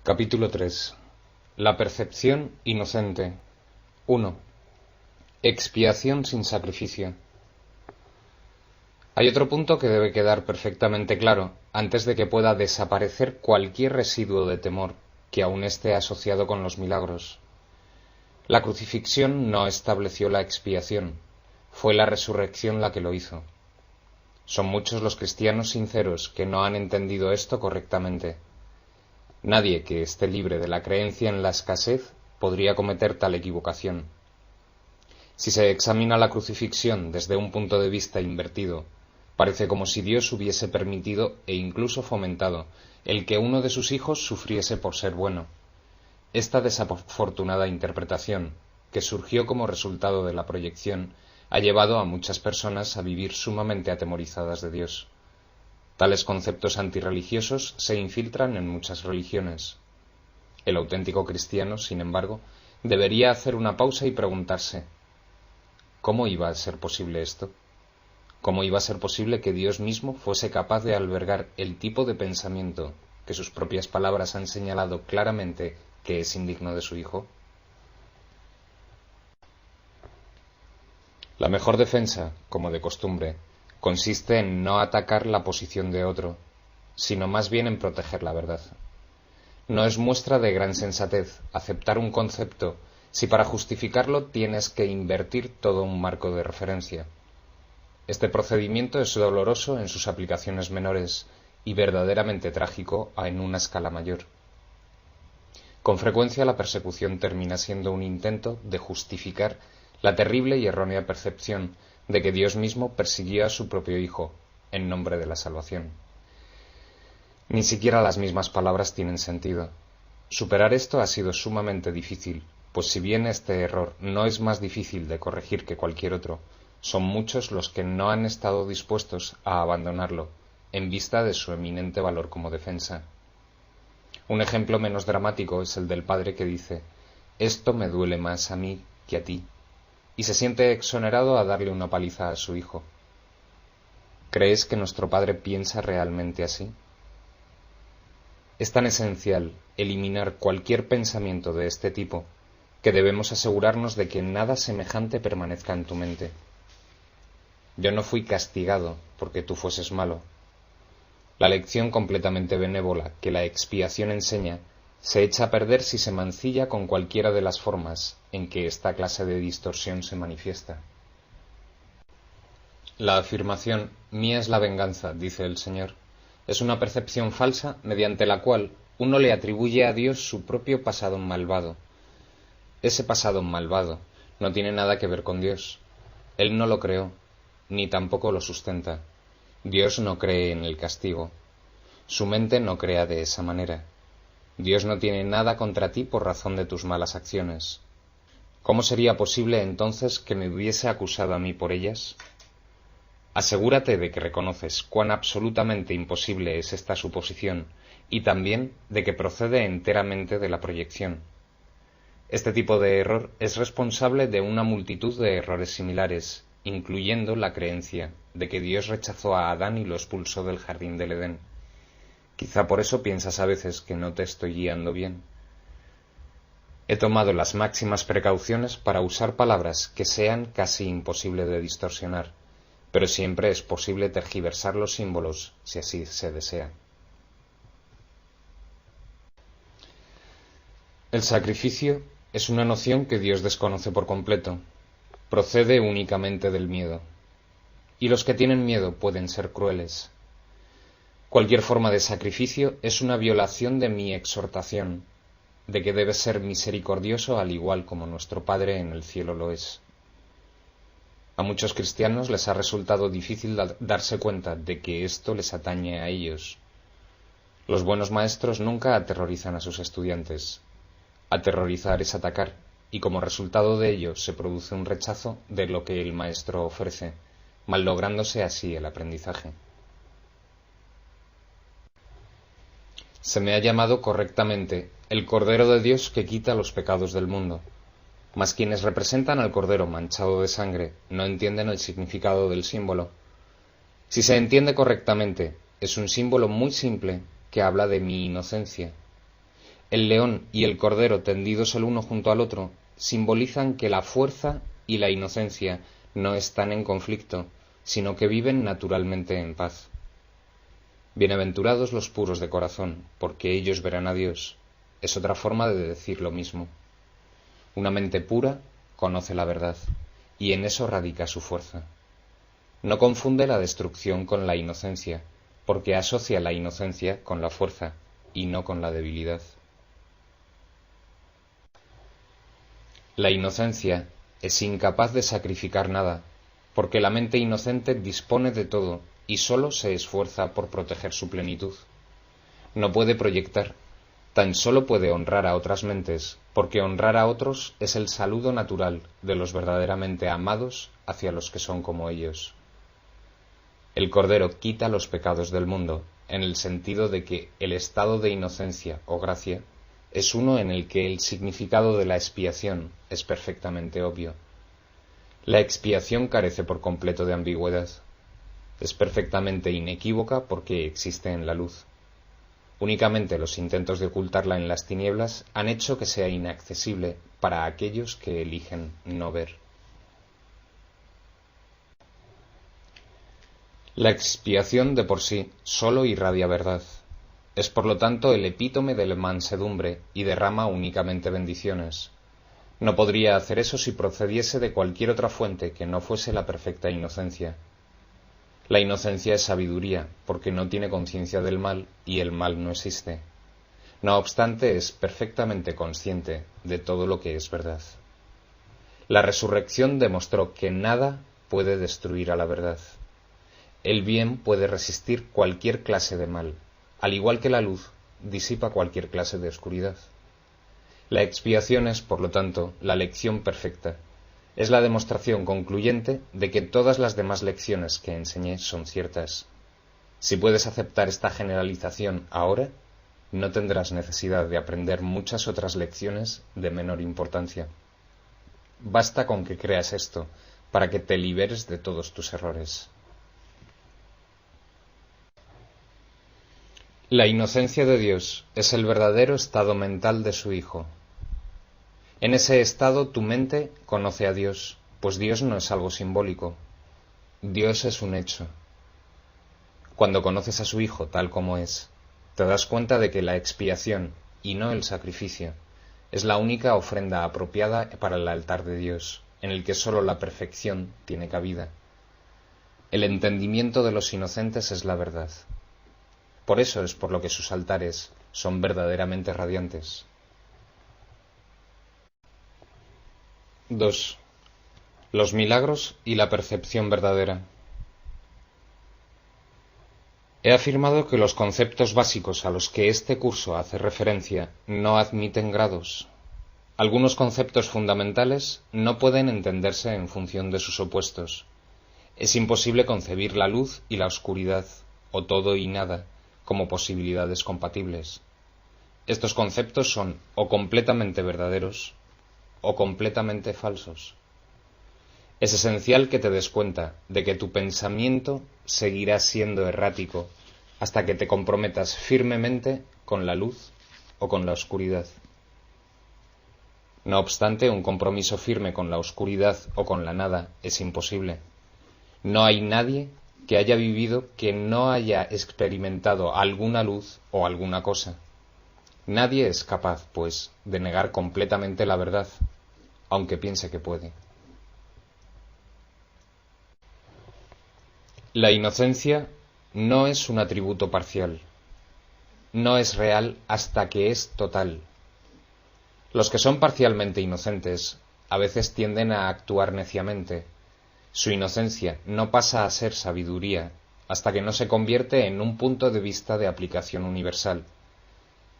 Capítulo 3. La percepción inocente. 1. Expiación sin sacrificio. Hay otro punto que debe quedar perfectamente claro antes de que pueda desaparecer cualquier residuo de temor que aún esté asociado con los milagros. La crucifixión no estableció la expiación, fue la resurrección la que lo hizo. Son muchos los cristianos sinceros que no han entendido esto correctamente. Nadie que esté libre de la creencia en la escasez podría cometer tal equivocación. Si se examina la crucifixión desde un punto de vista invertido, parece como si Dios hubiese permitido e incluso fomentado el que uno de sus hijos sufriese por ser bueno. Esta desafortunada interpretación, que surgió como resultado de la proyección, ha llevado a muchas personas a vivir sumamente atemorizadas de Dios. Tales conceptos antirreligiosos se infiltran en muchas religiones. El auténtico cristiano, sin embargo, debería hacer una pausa y preguntarse: ¿cómo iba a ser posible esto? ¿Cómo iba a ser posible que Dios mismo fuese capaz de albergar el tipo de pensamiento que sus propias palabras han señalado claramente que es indigno de su Hijo? La mejor defensa, como de costumbre, consiste en no atacar la posición de otro, sino más bien en proteger la verdad. No es muestra de gran sensatez aceptar un concepto si para justificarlo tienes que invertir todo un marco de referencia. Este procedimiento es doloroso en sus aplicaciones menores y verdaderamente trágico en una escala mayor. Con frecuencia la persecución termina siendo un intento de justificar la terrible y errónea percepción de que Dios mismo persiguió a su propio Hijo en nombre de la salvación. Ni siquiera las mismas palabras tienen sentido. Superar esto ha sido sumamente difícil, pues si bien este error no es más difícil de corregir que cualquier otro, son muchos los que no han estado dispuestos a abandonarlo, en vista de su eminente valor como defensa. Un ejemplo menos dramático es el del padre que dice: «Esto me duele más a mí que a ti», y se siente exonerado a darle una paliza a su hijo. ¿Crees que nuestro Padre piensa realmente así? Es tan esencial eliminar cualquier pensamiento de este tipo que debemos asegurarnos de que nada semejante permanezca en tu mente. Yo no fui castigado porque tú fueses malo. La lección completamente benévola que la expiación enseña se echa a perder si se mancilla con cualquiera de las formas en que esta clase de distorsión se manifiesta. La afirmación «mía es la venganza», dice el Señor, es una percepción falsa mediante la cual uno le atribuye a Dios su propio pasado malvado. Ese pasado malvado no tiene nada que ver con Dios. Él no lo creó, ni tampoco lo sustenta. Dios no cree en el castigo. Su mente no crea de esa manera. Dios no tiene nada contra ti por razón de tus malas acciones. ¿Cómo sería posible entonces que me hubiese acusado a mí por ellas? Asegúrate de que reconoces cuán absolutamente imposible es esta suposición y también de que procede enteramente de la proyección. Este tipo de error es responsable de una multitud de errores similares, incluyendo la creencia de que Dios rechazó a Adán y lo expulsó del jardín del Edén. Quizá por eso piensas a veces que no te estoy guiando bien. He tomado las máximas precauciones para usar palabras que sean casi imposible de distorsionar, pero siempre es posible tergiversar los símbolos si así se desea. El sacrificio es una noción que Dios desconoce por completo. Procede únicamente del miedo. Y los que tienen miedo pueden ser crueles. Cualquier forma de sacrificio es una violación de mi exhortación, de que debes ser misericordioso al igual como nuestro Padre en el cielo lo es. A muchos cristianos les ha resultado difícil darse cuenta de que esto les atañe a ellos. Los buenos maestros nunca aterrorizan a sus estudiantes. Aterrorizar es atacar, y como resultado de ello se produce un rechazo de lo que el maestro ofrece, mallográndose así el aprendizaje. Se me ha llamado correctamente el Cordero de Dios que quita los pecados del mundo, mas quienes representan al Cordero manchado de sangre no entienden el significado del símbolo. Si se entiende correctamente, es un símbolo muy simple que habla de mi inocencia. El león y el cordero tendidos el uno junto al otro simbolizan que la fuerza y la inocencia no están en conflicto, sino que viven naturalmente en paz. Bienaventurados los puros de corazón, porque ellos verán a Dios. Es otra forma de decir lo mismo. Una mente pura conoce la verdad, y en eso radica su fuerza. No confunde la destrucción con la inocencia, porque asocia la inocencia con la fuerza, y no con la debilidad. La inocencia es incapaz de sacrificar nada, porque la mente inocente dispone de todo y sólo se esfuerza por proteger su plenitud. No puede proyectar, tan solo puede honrar a otras mentes, porque honrar a otros es el saludo natural de los verdaderamente amados hacia los que son como ellos. El Cordero quita los pecados del mundo, en el sentido de que el estado de inocencia o gracia es uno en el que el significado de la expiación es perfectamente obvio. La expiación carece por completo de ambigüedad. Es perfectamente inequívoca porque existe en la luz. Únicamente los intentos de ocultarla en las tinieblas han hecho que sea inaccesible para aquellos que eligen no ver. La expiación de por sí sólo irradia verdad. Es por lo tanto el epítome de la mansedumbre y derrama únicamente bendiciones. No podría hacer eso si procediese de cualquier otra fuente que no fuese la perfecta inocencia. La inocencia es sabiduría, porque no tiene conciencia del mal y el mal no existe. No obstante, es perfectamente consciente de todo lo que es verdad. La resurrección demostró que nada puede destruir a la verdad. El bien puede resistir cualquier clase de mal, al igual que la luz disipa cualquier clase de oscuridad. La expiación es, por lo tanto, la lección perfecta. Es la demostración concluyente de que todas las demás lecciones que enseñé son ciertas. Si puedes aceptar esta generalización ahora, no tendrás necesidad de aprender muchas otras lecciones de menor importancia. Basta con que creas esto para que te liberes de todos tus errores. La inocencia de Dios es el verdadero estado mental de su Hijo. En ese estado tu mente conoce a Dios, pues Dios no es algo simbólico. Dios es un hecho. Cuando conoces a su Hijo tal como es, te das cuenta de que la expiación, y no el sacrificio, es la única ofrenda apropiada para el altar de Dios, en el que sólo la perfección tiene cabida. El entendimiento de los inocentes es la verdad. Por eso es por lo que sus altares son verdaderamente radiantes. 2. Los milagros y la percepción verdadera. He afirmado que los conceptos básicos a los que este curso hace referencia no admiten grados. Algunos conceptos fundamentales no pueden entenderse en función de sus opuestos. Es imposible concebir la luz y la oscuridad, o todo y nada, como posibilidades compatibles. Estos conceptos son o completamente verdaderos o completamente falsos. Es esencial que te des cuenta de que tu pensamiento seguirá siendo errático hasta que te comprometas firmemente con la luz o con la oscuridad. No obstante, un compromiso firme con la oscuridad o con la nada es imposible. No hay nadie que haya vivido que no haya experimentado alguna luz o alguna cosa. Nadie es capaz, pues, de negar completamente la verdad, aunque piense que puede. La inocencia no es un atributo parcial. No es real hasta que es total. Los que son parcialmente inocentes a veces tienden a actuar neciamente. Su inocencia no pasa a ser sabiduría hasta que no se convierte en un punto de vista de aplicación universal.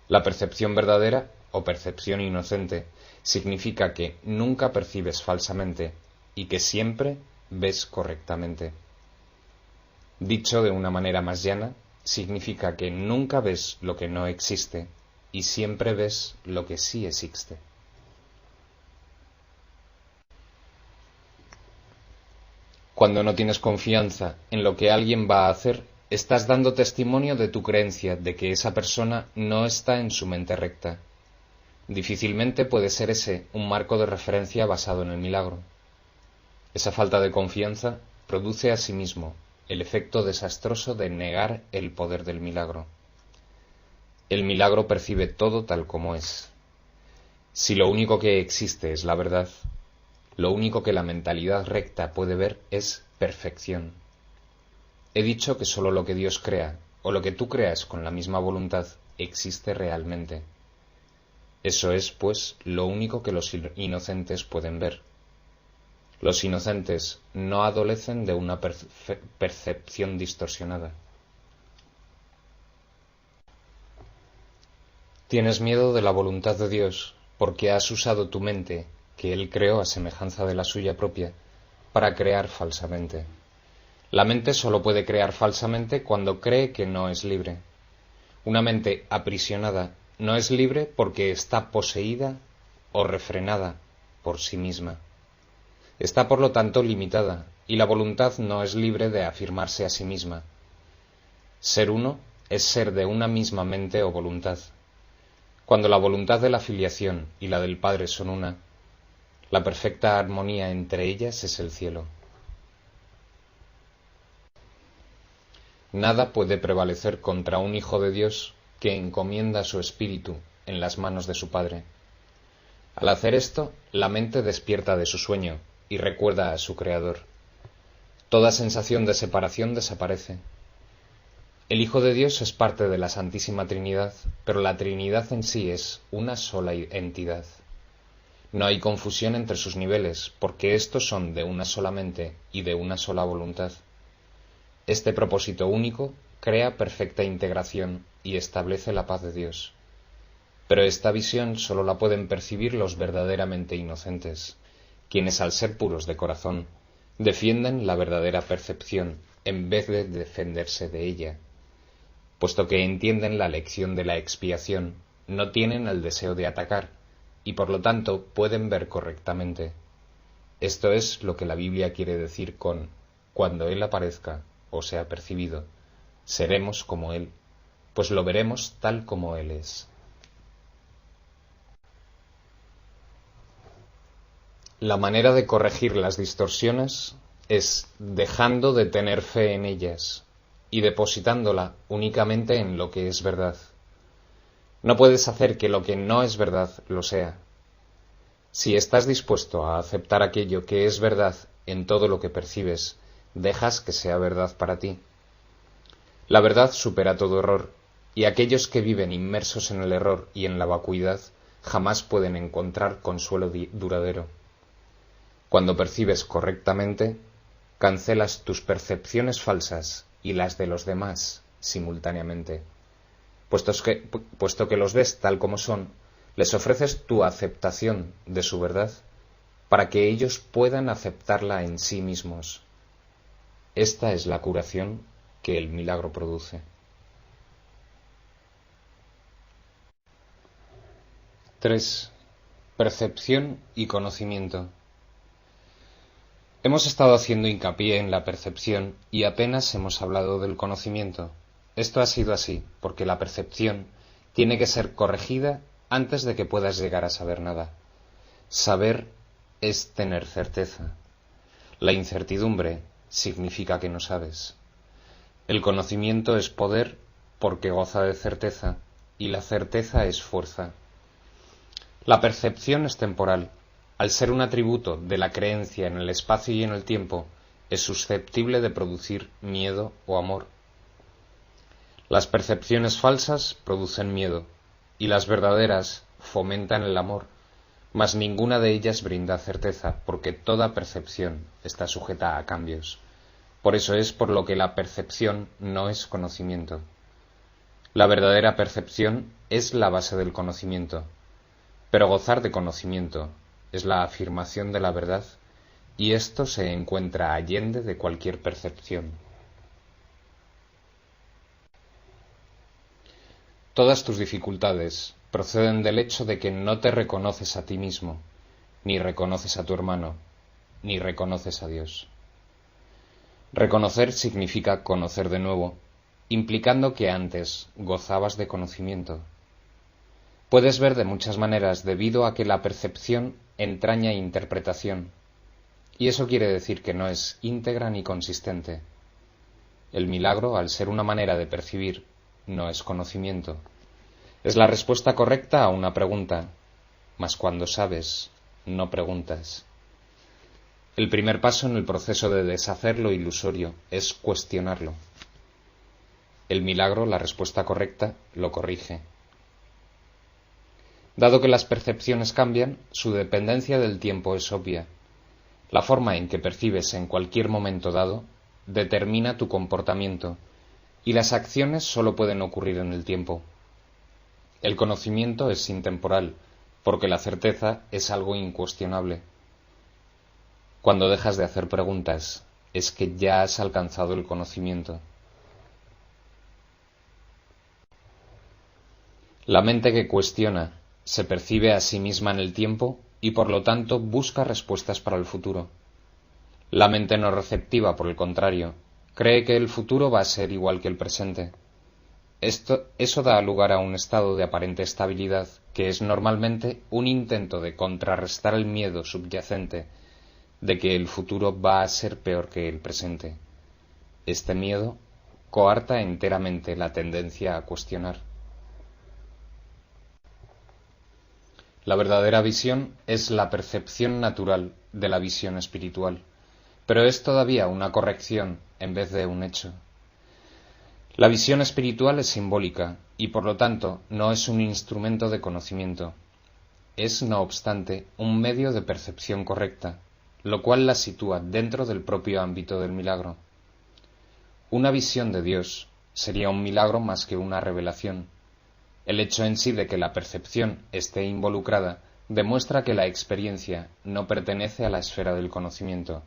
La percepción verdadera, o percepción inocente, significa que nunca percibes falsamente y que siempre ves correctamente. Dicho de una manera más llana, significa que nunca ves lo que no existe y siempre ves lo que sí existe. Cuando no tienes confianza en lo que alguien va a hacer, estás dando testimonio de tu creencia de que esa persona no está en su mente recta, Difícilmente puede ser ese un marco de referencia basado en el milagro. Esa falta de confianza produce asimismo el efecto desastroso de negar el poder del milagro. El milagro percibe todo tal como es. Si lo único que existe es la verdad, lo único que la mentalidad recta puede ver es perfección. He dicho que solo lo que Dios crea, o lo que tú creas con la misma voluntad, existe realmente. Eso es, pues, lo único que los inocentes pueden ver. Los inocentes no adolecen de una percepción distorsionada. Tienes miedo de la voluntad de Dios porque has usado tu mente, que Él creó a semejanza de la suya propia, para crear falsamente. La mente solo puede crear falsamente cuando cree que no es libre. Una mente aprisionada no es libre porque está poseída o refrenada por sí misma. Está por lo tanto limitada, y la voluntad no es libre de afirmarse a sí misma. Ser uno es ser de una misma mente o voluntad. Cuando la voluntad de la filiación y la del Padre son una, la perfecta armonía entre ellas es el cielo. Nada puede prevalecer contra un Hijo de Dios que encomienda su espíritu en las manos de su Padre. Al hacer esto, la mente despierta de su sueño y recuerda a su Creador. Toda sensación de separación desaparece. El Hijo de Dios es parte de la Santísima Trinidad, pero la Trinidad en sí es una sola entidad. No hay confusión entre sus niveles, porque estos son de una sola mente y de una sola voluntad. Este propósito único crea perfecta integración y establece la paz de Dios. Pero esta visión solo la pueden percibir los verdaderamente inocentes, quienes al ser puros de corazón, defienden la verdadera percepción en vez de defenderse de ella. Puesto que entienden la lección de la expiación, no tienen el deseo de atacar, y por lo tanto pueden ver correctamente. Esto es lo que la Biblia quiere decir con «cuando Él aparezca o sea percibido, seremos como Él, pues lo veremos tal como Él es». La manera de corregir las distorsiones es dejando de tener fe en ellas y depositándola únicamente en lo que es verdad. No puedes hacer que lo que no es verdad lo sea. Si estás dispuesto a aceptar aquello que es verdad en todo lo que percibes, dejas que sea verdad para ti. La verdad supera todo error, y aquellos que viven inmersos en el error y en la vacuidad jamás pueden encontrar consuelo duradero. Cuando percibes correctamente, cancelas tus percepciones falsas y las de los demás simultáneamente. Puesto que los ves tal como son, les ofreces tu aceptación de su verdad para que ellos puedan aceptarla en sí mismos. Esta es la curación que el milagro produce. 3. Percepción y conocimiento. Hemos estado haciendo hincapié en la percepción y apenas hemos hablado del conocimiento. Esto ha sido así, porque la percepción tiene que ser corregida antes de que puedas llegar a saber nada. Saber es tener certeza. La incertidumbre significa que no sabes. El conocimiento es poder porque goza de certeza, y la certeza es fuerza. La percepción es temporal. Al ser un atributo de la creencia en el espacio y en el tiempo, es susceptible de producir miedo o amor. Las percepciones falsas producen miedo, y las verdaderas fomentan el amor, mas ninguna de ellas brinda certeza, porque toda percepción está sujeta a cambios. Por eso es por lo que la percepción no es conocimiento. La verdadera percepción es la base del conocimiento, pero gozar de conocimiento es la afirmación de la verdad, y esto se encuentra allende de cualquier percepción. Todas tus dificultades proceden del hecho de que no te reconoces a ti mismo, ni reconoces a tu hermano, ni reconoces a Dios. Reconocer significa conocer de nuevo, implicando que antes gozabas de conocimiento. puedes ver de muchas maneras debido a que la percepción entraña interpretación, y eso quiere decir que no es íntegra ni consistente. El milagro, al ser una manera de percibir, no es conocimiento. Es la respuesta correcta a una pregunta, mas cuando sabes, no preguntas. El primer paso en el proceso de deshacer lo ilusorio es cuestionarlo. El milagro, la respuesta correcta, lo corrige. Dado que las percepciones cambian, su dependencia del tiempo es obvia. La forma en que percibes en cualquier momento dado determina tu comportamiento, y las acciones solo pueden ocurrir en el tiempo. El conocimiento es intemporal, porque la certeza es algo incuestionable. Cuando dejas de hacer preguntas, es que ya has alcanzado el conocimiento. La mente que cuestiona se percibe a sí misma en el tiempo y por lo tanto busca respuestas para el futuro. La mente no receptiva, por el contrario, cree que el futuro va a ser igual que el presente. Eso da lugar a un estado de aparente estabilidad que es normalmente un intento de contrarrestar el miedo subyacente de que el futuro va a ser peor que el presente. Este miedo coarta enteramente la tendencia a cuestionar. La verdadera visión es la percepción natural de la visión espiritual, pero es todavía una corrección en vez de un hecho. La visión espiritual es simbólica y por lo tanto no es un instrumento de conocimiento. Es, no obstante, un medio de percepción correcta, lo cual la sitúa dentro del propio ámbito del milagro. Una visión de Dios sería un milagro más que una revelación. El hecho en sí de que la percepción esté involucrada demuestra que la experiencia no pertenece a la esfera del conocimiento.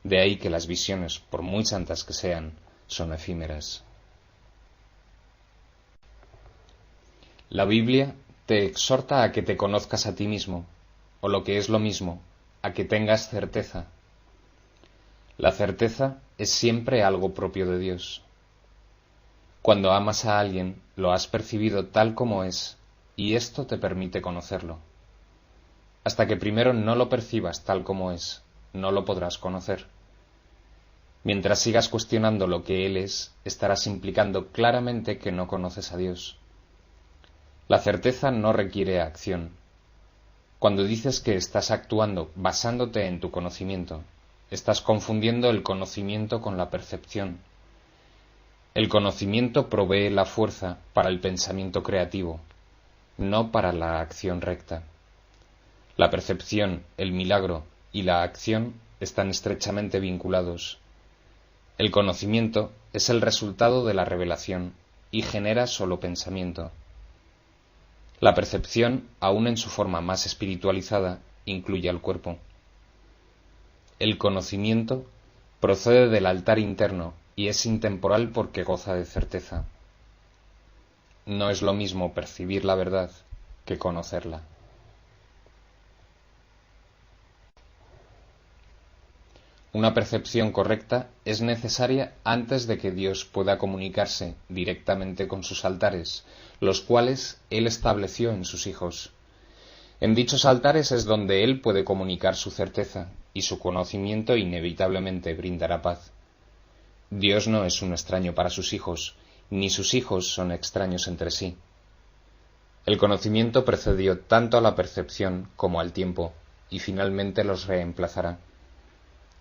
De ahí que las visiones, por muy santas que sean, son efímeras. La Biblia te exhorta a que te conozcas a ti mismo, o lo que es lo mismo, a que tengas certeza. La certeza es siempre algo propio de Dios. Cuando amas a alguien, lo has percibido tal como es, y esto te permite conocerlo. Hasta que primero no lo percibas tal como es, no lo podrás conocer. Mientras sigas cuestionando lo que Él es, estarás implicando claramente que no conoces a Dios. La certeza no requiere acción. Cuando dices que estás actuando basándote en tu conocimiento, estás confundiendo el conocimiento con la percepción. El conocimiento provee la fuerza para el pensamiento creativo, no para la acción recta. La percepción, el milagro y la acción están estrechamente vinculados. El conocimiento es el resultado de la revelación y genera solo pensamiento. La percepción, aun en su forma más espiritualizada, incluye al cuerpo. El conocimiento procede del altar interno y es intemporal porque goza de certeza. No es lo mismo percibir la verdad que conocerla. Una percepción correcta es necesaria antes de que Dios pueda comunicarse directamente con sus altares, los cuales Él estableció en sus hijos. En dichos altares es donde Él puede comunicar su certeza, y su conocimiento inevitablemente brindará paz. Dios no es un extraño para sus hijos, ni sus hijos son extraños entre sí. El conocimiento precedió tanto a la percepción como al tiempo, y finalmente los reemplazará.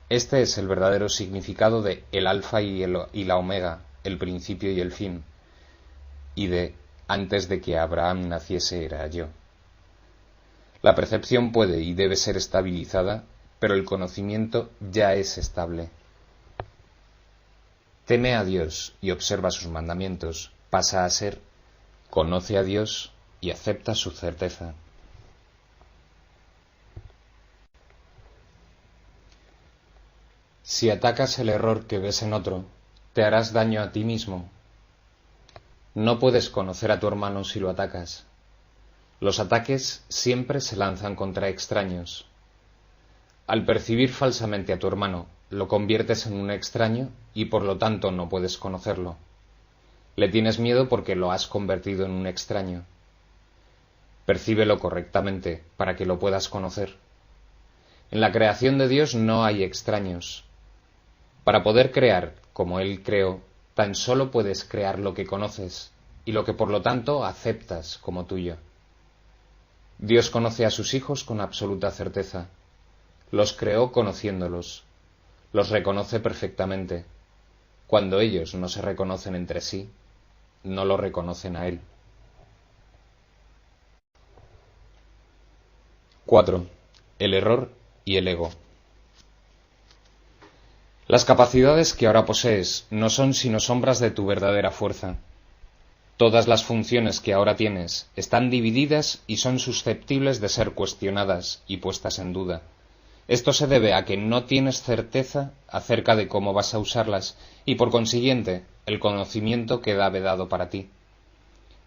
Este es el verdadero significado de el alfa y la omega, el principio y el fin, y de antes de que Abraham naciese era yo. La percepción puede y debe ser estabilizada, pero el conocimiento ya es estable. Teme a Dios y observa sus mandamientos, pasa a ser, conoce a Dios y acepta su certeza. Si atacas el error que ves en otro, te harás daño a ti mismo. No puedes conocer a tu hermano si lo atacas. Los ataques siempre se lanzan contra extraños. Al percibir falsamente a tu hermano, lo conviertes en un extraño y por lo tanto no puedes conocerlo. Le tienes miedo porque lo has convertido en un extraño. Percíbelo correctamente para que lo puedas conocer. En la creación de Dios no hay extraños. Para poder crear como Él creó, tan solo puedes crear lo que conoces y lo que por lo tanto aceptas como tuyo. Dios conoce a sus hijos con absoluta certeza. Los creó conociéndolos. Los reconoce perfectamente. Cuando ellos no se reconocen entre sí, no lo reconocen a Él. 4. El error y el ego. Las capacidades que ahora posees no son sino sombras de tu verdadera fuerza. Todas las funciones que ahora tienes están divididas y son susceptibles de ser cuestionadas y puestas en duda. Esto se debe a que no tienes certeza acerca de cómo vas a usarlas y por consiguiente el conocimiento queda vedado para ti.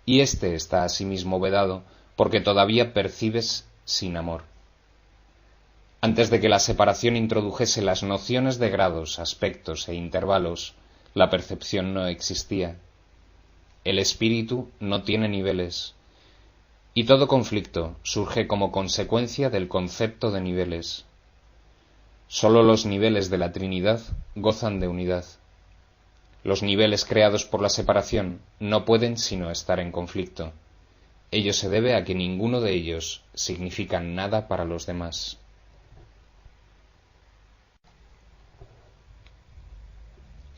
Y este está asimismo vedado porque todavía percibes sin amor. Antes de que la separación introdujese las nociones de grados, aspectos e intervalos, la percepción no existía. El espíritu no tiene niveles, y todo conflicto surge como consecuencia del concepto de niveles. Sólo los niveles de la Trinidad gozan de unidad. Los niveles creados por la separación no pueden sino estar en conflicto. Ello se debe a que ninguno de ellos significa nada para los demás.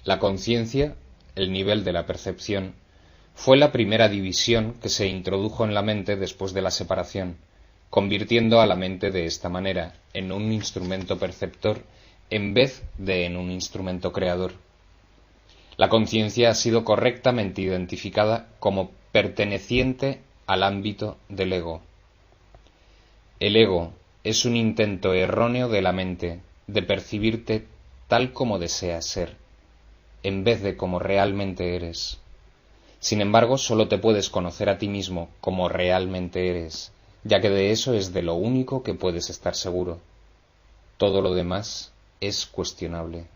La conciencia, el nivel de la percepción, fue la primera división que se introdujo en la mente después de la separación, convirtiendo a la mente de esta manera en un instrumento perceptor en vez de en un instrumento creador. La conciencia ha sido correctamente identificada como perteneciente al ámbito del ego. El ego es un intento erróneo de la mente de percibirte tal como deseas ser, en vez de como realmente eres. Sin embargo, solo te puedes conocer a ti mismo como realmente eres, ya que de eso es de lo único que puedes estar seguro. Todo lo demás es cuestionable.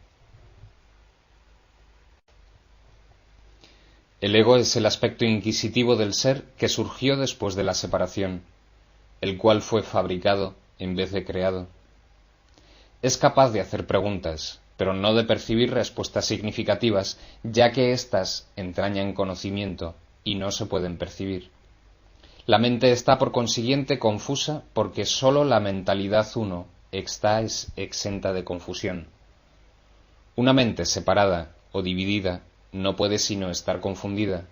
El ego es el aspecto inquisitivo del ser que surgió después de la separación, el cual fue fabricado en vez de creado. Es capaz de hacer preguntas, pero no de percibir respuestas significativas, ya que éstas entrañan conocimiento y no se pueden percibir. La mente está por consiguiente confusa porque sólo la mentalidad uno está exenta de confusión. Una mente separada o dividida no puede sino estar confundida.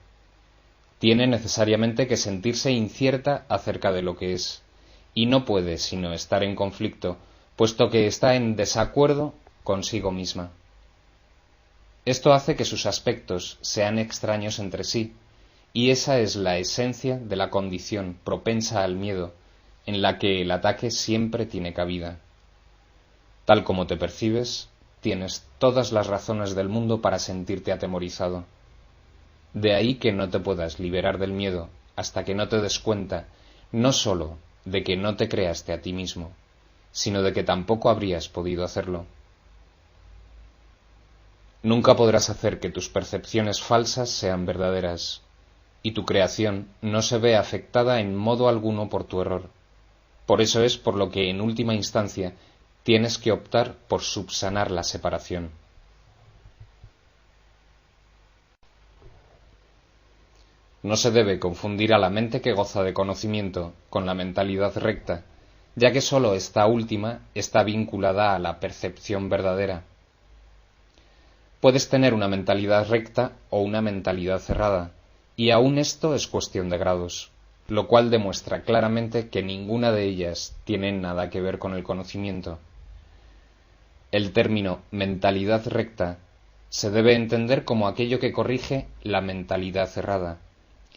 Tiene necesariamente que sentirse incierta acerca de lo que es, y no puede sino estar en conflicto, puesto que está en desacuerdo consigo misma. Esto hace que sus aspectos sean extraños entre sí, y esa es la esencia de la condición propensa al miedo, en la que el ataque siempre tiene cabida. Tal como te percibes, tienes todas las razones del mundo para sentirte atemorizado. De ahí que no te puedas liberar del miedo hasta que no te des cuenta, no sólo de que no te creaste a ti mismo, sino de que tampoco habrías podido hacerlo. Nunca podrás hacer que tus percepciones falsas sean verdaderas, y tu creación no se ve afectada en modo alguno por tu error. Por eso es por lo que en última instancia tienes que optar por subsanar la separación. No se debe confundir a la mente que goza de conocimiento con la mentalidad recta, ya que sólo esta última está vinculada a la percepción verdadera. Puedes tener una mentalidad recta o una mentalidad cerrada, y aún esto es cuestión de grados, lo cual demuestra claramente que ninguna de ellas tiene nada que ver con el conocimiento. El término mentalidad recta se debe entender como aquello que corrige la mentalidad cerrada,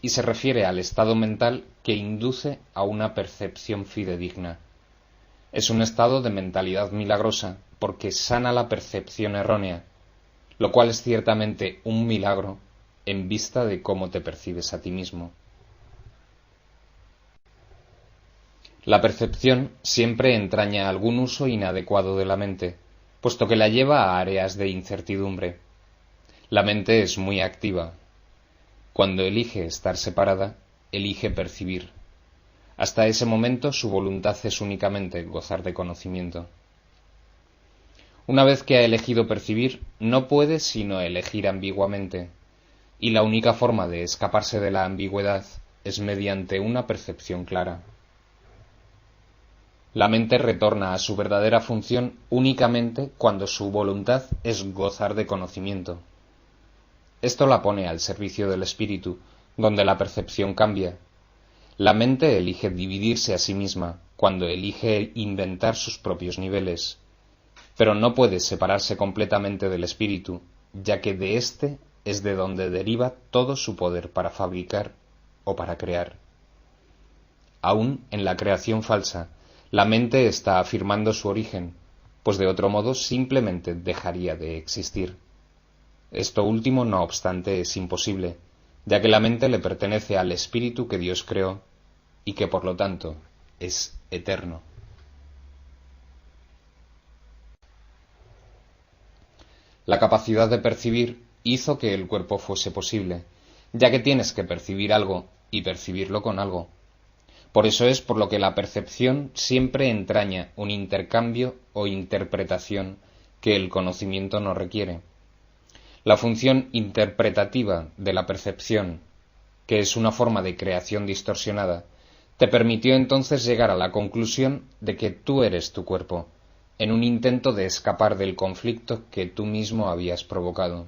y se refiere al estado mental que induce a una percepción fidedigna. Es un estado de mentalidad milagrosa porque sana la percepción errónea, lo cual es ciertamente un milagro en vista de cómo te percibes a ti mismo. La percepción siempre entraña algún uso inadecuado de la mente, puesto que la lleva a áreas de incertidumbre. La mente es muy activa. Cuando elige estar separada, elige percibir. Hasta ese momento su voluntad es únicamente gozar de conocimiento. Una vez que ha elegido percibir, no puede sino elegir ambiguamente, y la única forma de escaparse de la ambigüedad es mediante una percepción clara. La mente retorna a su verdadera función únicamente cuando su voluntad es gozar de conocimiento. Esto la pone al servicio del espíritu, donde la percepción cambia. La mente elige dividirse a sí misma cuando elige inventar sus propios niveles, pero no puede separarse completamente del espíritu, ya que de éste es de donde deriva todo su poder para fabricar o para crear. Aún en la creación falsa, la mente está afirmando su origen, pues de otro modo simplemente dejaría de existir. Esto último, no obstante, es imposible, ya que la mente le pertenece al espíritu que Dios creó y que por lo tanto es eterno. La capacidad de percibir hizo que el cuerpo fuese posible, ya que tienes que percibir algo y percibirlo con algo. Por eso es por lo que la percepción siempre entraña un intercambio o interpretación que el conocimiento no requiere. La función interpretativa de la percepción, que es una forma de creación distorsionada, te permitió entonces llegar a la conclusión de que tú eres tu cuerpo, en un intento de escapar del conflicto que tú mismo habías provocado.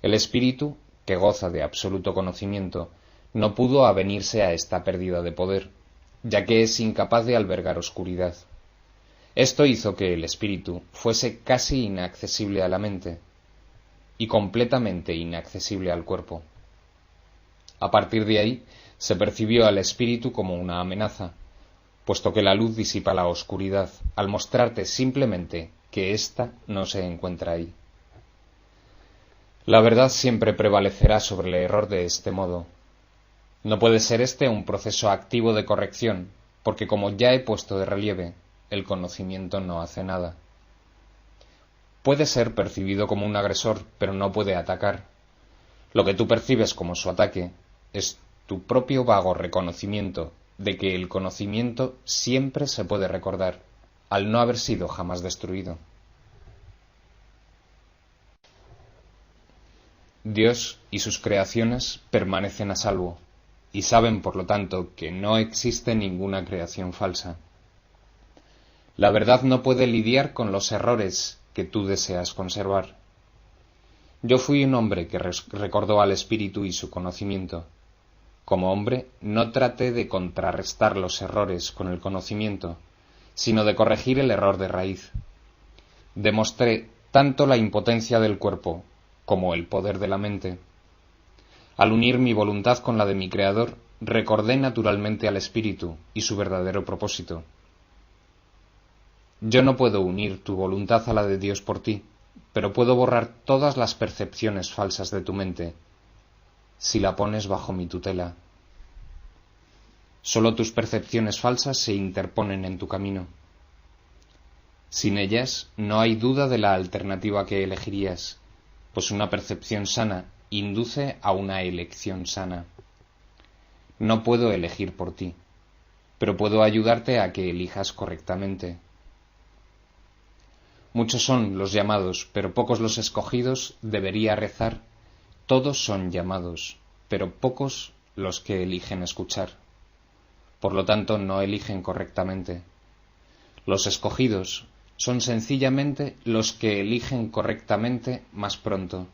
El espíritu, que goza de absoluto conocimiento, no pudo avenirse a esta pérdida de poder, ya que es incapaz de albergar oscuridad. Esto hizo que el espíritu fuese casi inaccesible a la mente y completamente inaccesible al cuerpo. A partir de ahí, se percibió al espíritu como una amenaza, puesto que la luz disipa la oscuridad al mostrarte simplemente que ésta no se encuentra ahí. La verdad siempre prevalecerá sobre el error de este modo. No puede ser este un proceso activo de corrección, porque como ya he puesto de relieve, el conocimiento no hace nada. Puede ser percibido como un agresor, pero no puede atacar. Lo que tú percibes como su ataque es tu propio vago reconocimiento de que el conocimiento siempre se puede recordar, al no haber sido jamás destruido. Dios y sus creaciones permanecen a salvo, y saben, por lo tanto, que no existe ninguna creación falsa. La verdad no puede lidiar con los errores que tú deseas conservar. Yo fui un hombre que recordó al espíritu y su conocimiento. Como hombre, no traté de contrarrestar los errores con el conocimiento, sino de corregir el error de raíz. Demostré tanto la impotencia del cuerpo como el poder de la mente. Al unir mi voluntad con la de mi Creador, recordé naturalmente al espíritu y su verdadero propósito. Yo no puedo unir tu voluntad a la de Dios por ti, pero puedo borrar todas las percepciones falsas de tu mente, si la pones bajo mi tutela. Solo tus percepciones falsas se interponen en tu camino. Sin ellas, no hay duda de la alternativa que elegirías, pues una percepción sana induce a una elección sana. No puedo elegir por ti, pero puedo ayudarte a que elijas correctamente. Muchos son los llamados, pero pocos los escogidos, debería rezar. Todos son llamados, pero pocos los que eligen escuchar. Por lo tanto, no eligen correctamente. Los escogidos son sencillamente los que eligen correctamente más pronto.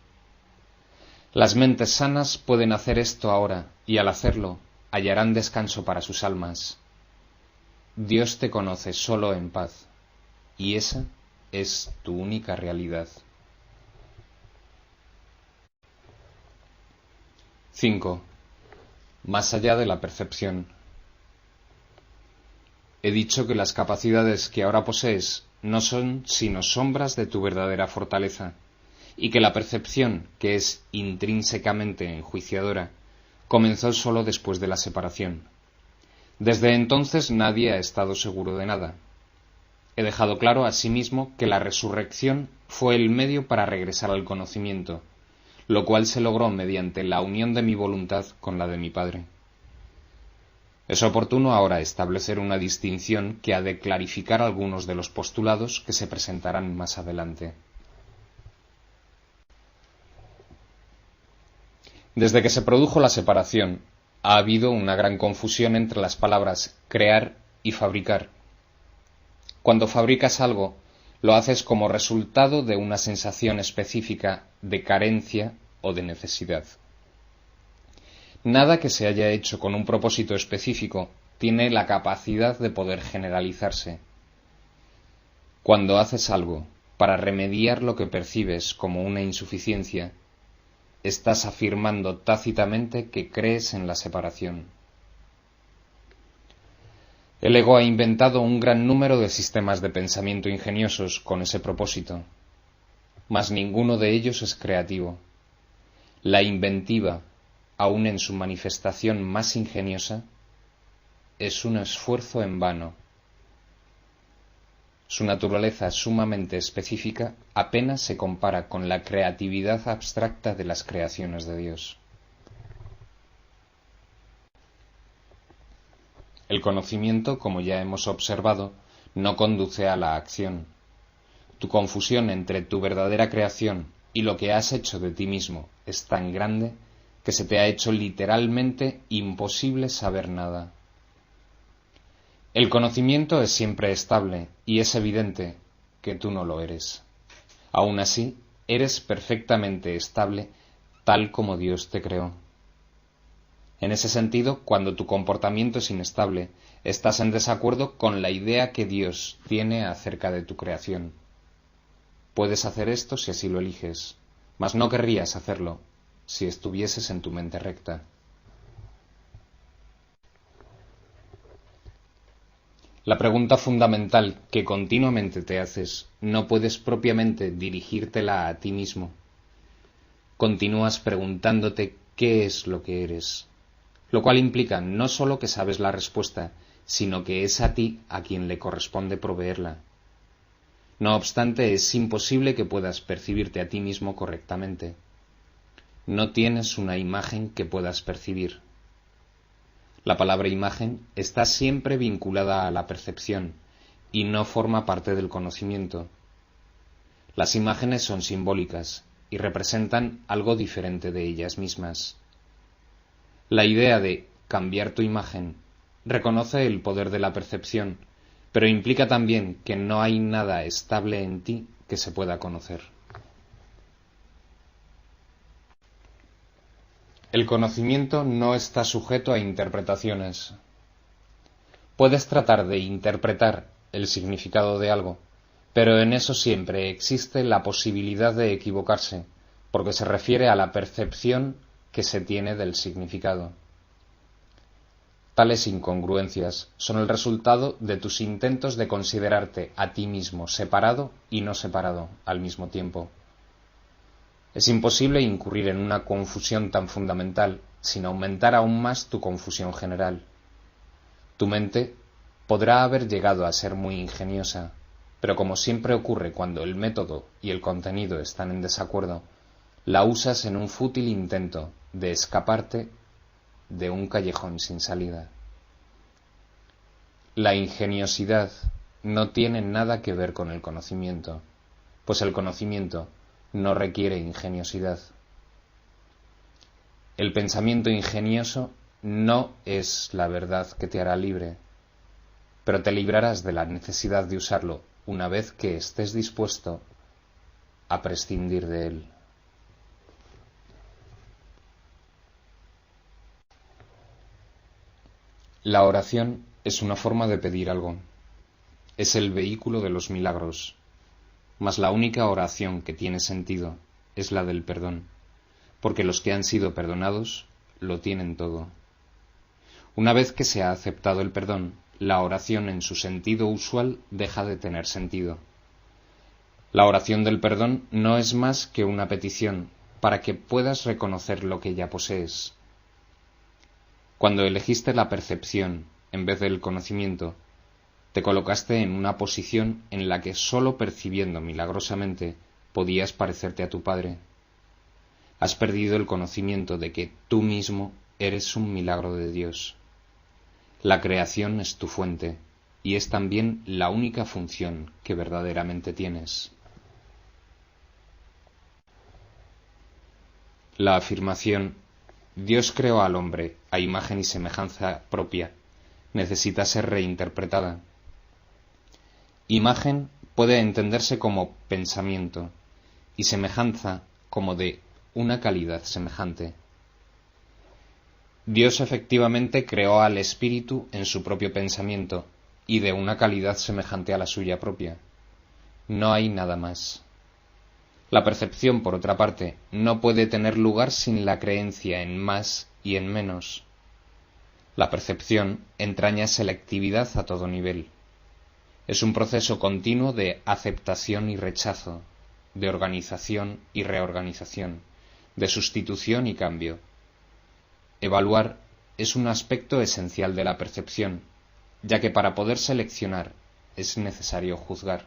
Las mentes sanas pueden hacer esto ahora, y al hacerlo, hallarán descanso para sus almas. Dios te conoce solo en paz, y esa es tu única realidad. 5. Más allá de la percepción. He dicho que las capacidades que ahora posees no son sino sombras de tu verdadera fortaleza, y que la percepción, que es intrínsecamente enjuiciadora, comenzó solo después de la separación. Desde entonces nadie ha estado seguro de nada. He dejado claro asimismo que la resurrección fue el medio para regresar al conocimiento, lo cual se logró mediante la unión de mi voluntad con la de mi Padre. Es oportuno ahora establecer una distinción que ha de clarificar algunos de los postulados que se presentarán más adelante. Desde que se produjo la separación, ha habido una gran confusión entre las palabras crear y fabricar. Cuando fabricas algo, lo haces como resultado de una sensación específica de carencia o de necesidad. Nada que se haya hecho con un propósito específico tiene la capacidad de poder generalizarse. Cuando haces algo para remediar lo que percibes como una insuficiencia, estás afirmando tácitamente que crees en la separación. El ego ha inventado un gran número de sistemas de pensamiento ingeniosos con ese propósito, mas ninguno de ellos es creativo. La inventiva, aun en su manifestación más ingeniosa, es un esfuerzo en vano. Su naturaleza sumamente específica apenas se compara con la creatividad abstracta de las creaciones de Dios. El conocimiento, como ya hemos observado, no conduce a la acción. Tu confusión entre tu verdadera creación y lo que has hecho de ti mismo es tan grande que se te ha hecho literalmente imposible saber nada. El conocimiento es siempre estable y es evidente que tú no lo eres. Aún así, eres perfectamente estable tal como Dios te creó. En ese sentido, cuando tu comportamiento es inestable, estás en desacuerdo con la idea que Dios tiene acerca de tu creación. Puedes hacer esto si así lo eliges, mas no querrías hacerlo si estuvieses en tu mente recta. La pregunta fundamental que continuamente te haces no puedes propiamente dirigírtela a ti mismo. Continúas preguntándote qué es lo que eres, lo cual implica no solo que sabes la respuesta, sino que es a ti a quien le corresponde proveerla. No obstante, es imposible que puedas percibirte a ti mismo correctamente. No tienes una imagen que puedas percibir. La palabra imagen está siempre vinculada a la percepción y no forma parte del conocimiento. Las imágenes son simbólicas y representan algo diferente de ellas mismas. La idea de cambiar tu imagen reconoce el poder de la percepción, pero implica también que no hay nada estable en ti que se pueda conocer. El conocimiento no está sujeto a interpretaciones. Puedes tratar de interpretar el significado de algo, pero en eso siempre existe la posibilidad de equivocarse, porque se refiere a la percepción que se tiene del significado. Tales incongruencias son el resultado de tus intentos de considerarte a ti mismo separado y no separado al mismo tiempo. Es imposible incurrir en una confusión tan fundamental sin aumentar aún más tu confusión general. Tu mente podrá haber llegado a ser muy ingeniosa, pero como siempre ocurre cuando el método y el contenido están en desacuerdo, la usas en un fútil intento de escaparte de un callejón sin salida. La ingeniosidad no tiene nada que ver con el conocimiento, pues el conocimiento no requiere ingeniosidad. El pensamiento ingenioso no es la verdad que te hará libre, pero te librarás de la necesidad de usarlo una vez que estés dispuesto a prescindir de él. La oración es una forma de pedir algo. Es el vehículo de los milagros. Mas la única oración que tiene sentido es la del perdón, porque los que han sido perdonados lo tienen todo. Una vez que se ha aceptado el perdón, la oración en su sentido usual deja de tener sentido. La oración del perdón no es más que una petición para que puedas reconocer lo que ya posees. Cuando elegiste la percepción en vez del conocimiento, te colocaste en una posición en la que sólo percibiendo milagrosamente podías parecerte a tu Padre. Has perdido el conocimiento de que tú mismo eres un milagro de Dios. La creación es tu fuente, y es también la única función que verdaderamente tienes. La afirmación Dios creó al hombre a imagen y semejanza propia necesita ser reinterpretada. Imagen puede entenderse como pensamiento y semejanza como de una calidad semejante. Dios efectivamente creó al espíritu en su propio pensamiento y de una calidad semejante a la suya propia. No hay nada más. La percepción, por otra parte, no puede tener lugar sin la creencia en más y en menos. La percepción entraña selectividad a todo nivel. Es un proceso continuo de aceptación y rechazo, de organización y reorganización, de sustitución y cambio. Evaluar es un aspecto esencial de la percepción, ya que para poder seleccionar es necesario juzgar.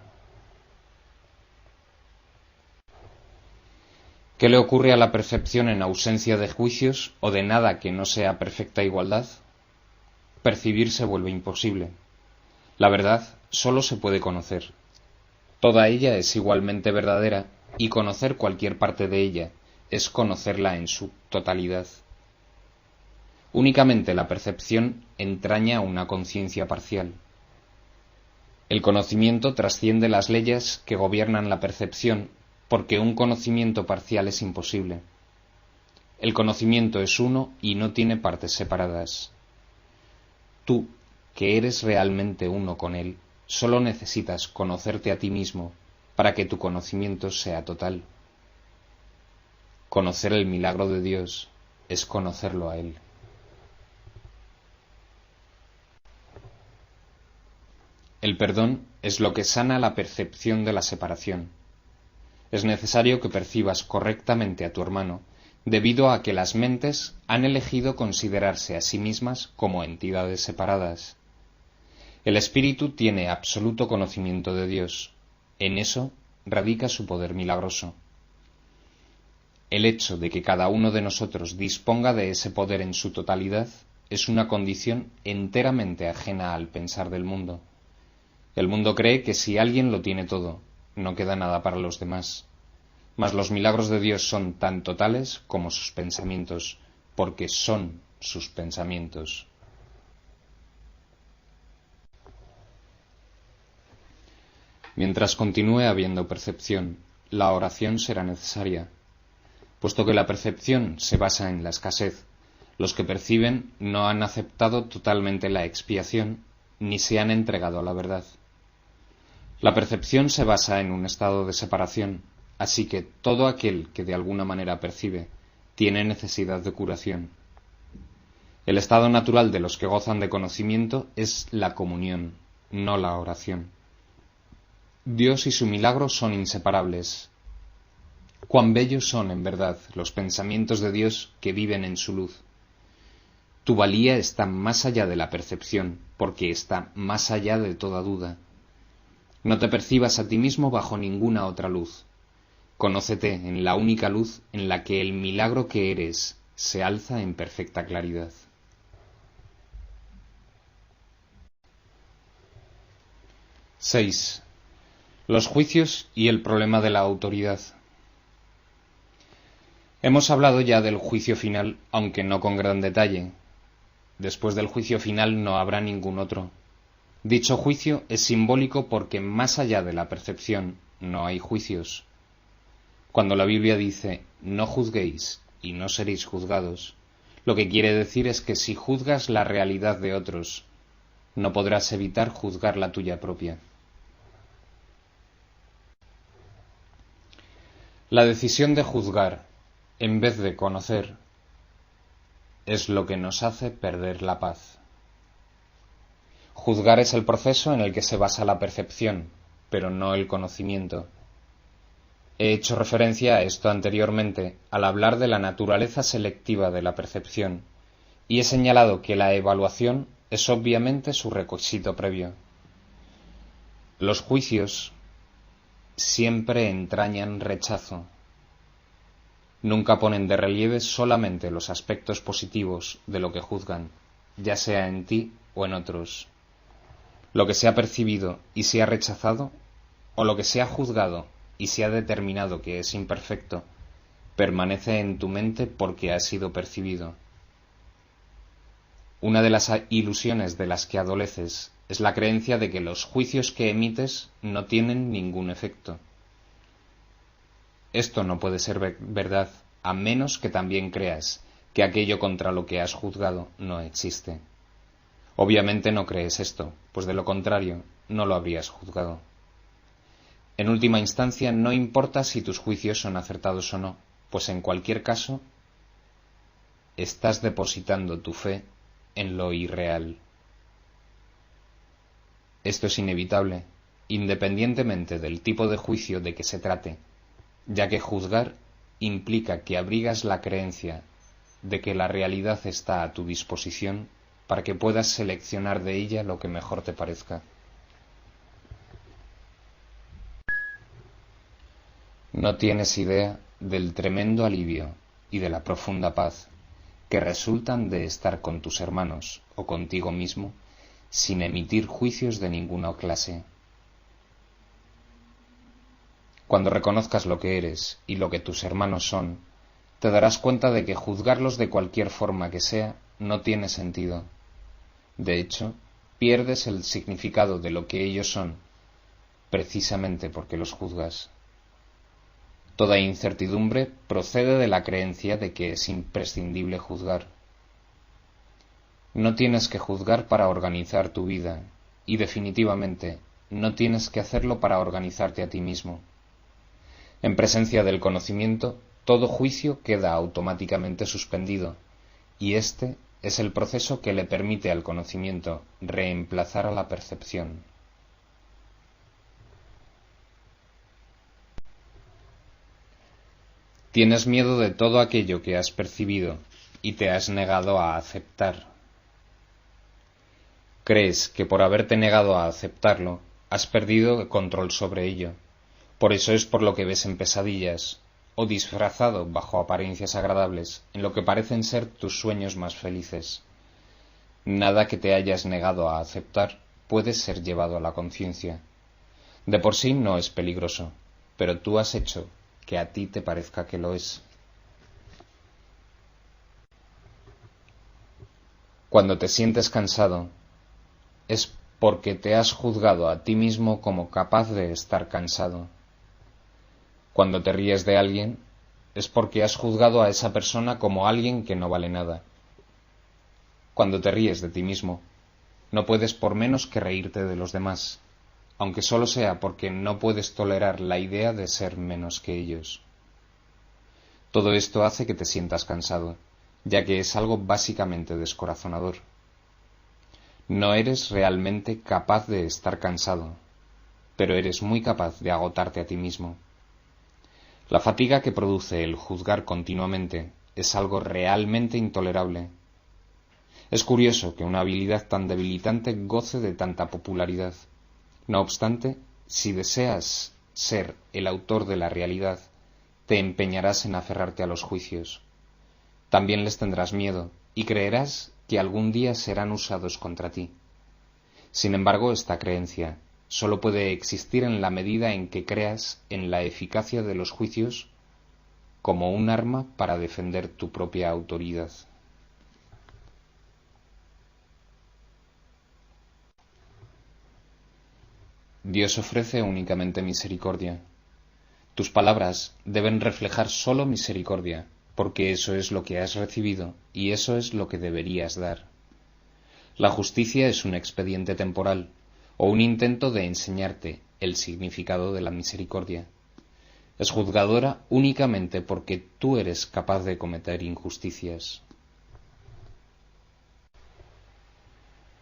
¿Qué le ocurre a la percepción en ausencia de juicios o de nada que no sea perfecta igualdad? Percibir se vuelve imposible. La verdad solo se puede conocer. Toda ella es igualmente verdadera y conocer cualquier parte de ella es conocerla en su totalidad. Únicamente la percepción entraña una conciencia parcial. El conocimiento trasciende las leyes que gobiernan la percepción porque un conocimiento parcial es imposible. El conocimiento es uno y no tiene partes separadas. Tú, que eres realmente uno con él, solo necesitas conocerte a ti mismo para que tu conocimiento sea total. Conocer el milagro de Dios es conocerlo a Él. El perdón es lo que sana la percepción de la separación. Es necesario que percibas correctamente a tu hermano, debido a que las mentes han elegido considerarse a sí mismas como entidades separadas. El espíritu tiene absoluto conocimiento de Dios. En eso radica su poder milagroso. El hecho de que cada uno de nosotros disponga de ese poder en su totalidad es una condición enteramente ajena al pensar del mundo. El mundo cree que si alguien lo tiene todo, no queda nada para los demás. Mas los milagros de Dios son tan totales como sus pensamientos, porque son sus pensamientos. Mientras continúe habiendo percepción, la oración será necesaria. Puesto que la percepción se basa en la escasez, los que perciben no han aceptado totalmente la expiación ni se han entregado a la verdad. La percepción se basa en un estado de separación, así que todo aquel que de alguna manera percibe tiene necesidad de curación. El estado natural de los que gozan de conocimiento es la comunión, no la oración. Dios y su milagro son inseparables. Cuán bellos son, en verdad, los pensamientos de Dios que viven en su luz. Tu valía está más allá de la percepción, porque está más allá de toda duda. No te percibas a ti mismo bajo ninguna otra luz. Conócete en la única luz en la que el milagro que eres se alza en perfecta claridad. �၆. Los juicios y el problema de la autoridad. Hemos hablado ya del juicio final, aunque no con gran detalle. Después del juicio final no habrá ningún otro. Dicho juicio es simbólico porque más allá de la percepción no hay juicios. Cuando la Biblia dice no juzguéis y no seréis juzgados, lo que quiere decir es que si juzgas la realidad de otros, no podrás evitar juzgar la tuya propia. La decisión de juzgar, en vez de conocer, es lo que nos hace perder la paz. Juzgar es el proceso en el que se basa la percepción, pero no el conocimiento. He hecho referencia a esto anteriormente al hablar de la naturaleza selectiva de la percepción, y he señalado que la evaluación es obviamente su requisito previo. Los juicios siempre entrañan rechazo. Nunca ponen de relieve solamente los aspectos positivos de lo que juzgan, ya sea en ti o en otros. Lo que se ha percibido y se ha rechazado, o lo que se ha juzgado y se ha determinado que es imperfecto, permanece en tu mente porque ha sido percibido. Una de las ilusiones de las que adoleces es la creencia de que los juicios que emites no tienen ningún efecto. Esto no puede ser verdad, a menos que también creas que aquello contra lo que has juzgado no existe. Obviamente no crees esto, pues de lo contrario no lo habrías juzgado. En última instancia, no importa si tus juicios son acertados o no, pues en cualquier caso estás depositando tu fe en lo irreal. Esto es inevitable, independientemente del tipo de juicio de que se trate, ya que juzgar implica que abrigas la creencia de que la realidad está a tu disposición para que puedas seleccionar de ella lo que mejor te parezca. No tienes idea del tremendo alivio y de la profunda paz que resultan de estar con tus hermanos o contigo mismo sin emitir juicios de ninguna clase. Cuando reconozcas lo que eres y lo que tus hermanos son, te darás cuenta de que juzgarlos de cualquier forma que sea no tiene sentido. De hecho, pierdes el significado de lo que ellos son, precisamente porque los juzgas. Toda incertidumbre procede de la creencia de que es imprescindible juzgar. No tienes que juzgar para organizar tu vida, y definitivamente no tienes que hacerlo para organizarte a ti mismo. En presencia del conocimiento, todo juicio queda automáticamente suspendido, y este es el proceso que le permite al conocimiento reemplazar a la percepción. Tienes miedo de todo aquello que has percibido y te has negado a aceptar. Crees que por haberte negado a aceptarlo, has perdido el control sobre ello. Por eso es por lo que ves en pesadillas, o disfrazado bajo apariencias agradables, en lo que parecen ser tus sueños más felices. Nada que te hayas negado a aceptar puede ser llevado a la conciencia. De por sí no es peligroso, pero tú has hecho que a ti te parezca que lo es. Cuando te sientes cansado, es porque te has juzgado a ti mismo como capaz de estar cansado. Cuando te ríes de alguien, es porque has juzgado a esa persona como alguien que no vale nada. Cuando te ríes de ti mismo, no puedes por menos que reírte de los demás, aunque solo sea porque no puedes tolerar la idea de ser menos que ellos. Todo esto hace que te sientas cansado, ya que es algo básicamente descorazonador. No eres realmente capaz de estar cansado, pero eres muy capaz de agotarte a ti mismo. La fatiga que produce el juzgar continuamente es algo realmente intolerable. Es curioso que una habilidad tan debilitante goce de tanta popularidad. No obstante, si deseas ser el autor de la realidad, te empeñarás en aferrarte a los juicios. También les tendrás miedo y creerás que algún día serán usados contra ti. Sin embargo, esta creencia solo puede existir en la medida en que creas en la eficacia de los juicios como un arma para defender tu propia autoridad. Dios ofrece únicamente misericordia. Tus palabras deben reflejar solo misericordia, porque eso es lo que has recibido y eso es lo que deberías dar. La justicia es un expediente temporal o un intento de enseñarte el significado de la misericordia. Es juzgadora únicamente porque tú eres capaz de cometer injusticias.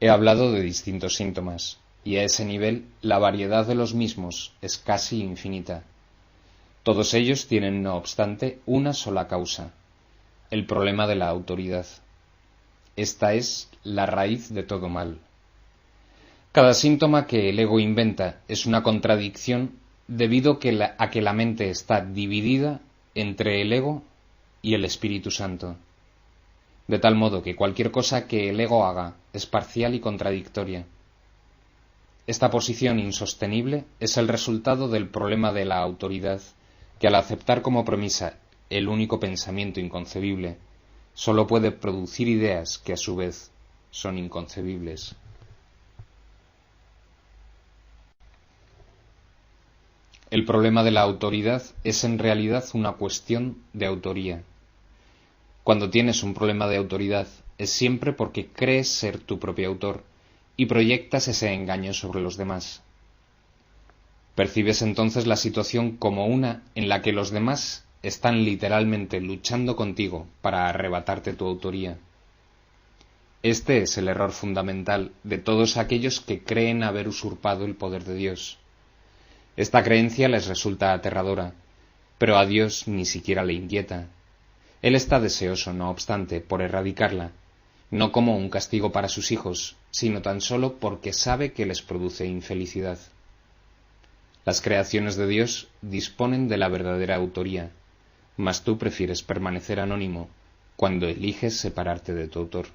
He hablado de distintos síntomas, y a ese nivel la variedad de los mismos es casi infinita. Todos ellos tienen, no obstante, una sola causa: el problema de la autoridad. Esta es la raíz de todo mal. Cada síntoma que el ego inventa es una contradicción debido a que la mente está dividida entre el ego y el Espíritu Santo. de tal modo que cualquier cosa que el ego haga es parcial y contradictoria. Esta posición insostenible es el resultado del problema de la autoridad, que al aceptar como premisa el único pensamiento inconcebible, sólo puede producir ideas que a su vez son inconcebibles. El problema de la autoridad es en realidad una cuestión de autoría. Cuando tienes un problema de autoridad es siempre porque crees ser tu propio autor y proyectas ese engaño sobre los demás. Percibes entonces la situación como una en la que los demás están literalmente luchando contigo para arrebatarte tu autoría. Este es el error fundamental de todos aquellos que creen haber usurpado el poder de Dios. Esta creencia les resulta aterradora, pero a Dios ni siquiera le inquieta. Él está deseoso, no obstante, por erradicarla, no como un castigo para sus hijos, sino tan solo porque sabe que les produce infelicidad. Las creaciones de Dios disponen de la verdadera autoría, mas tú prefieres permanecer anónimo cuando eliges separarte de tu autor.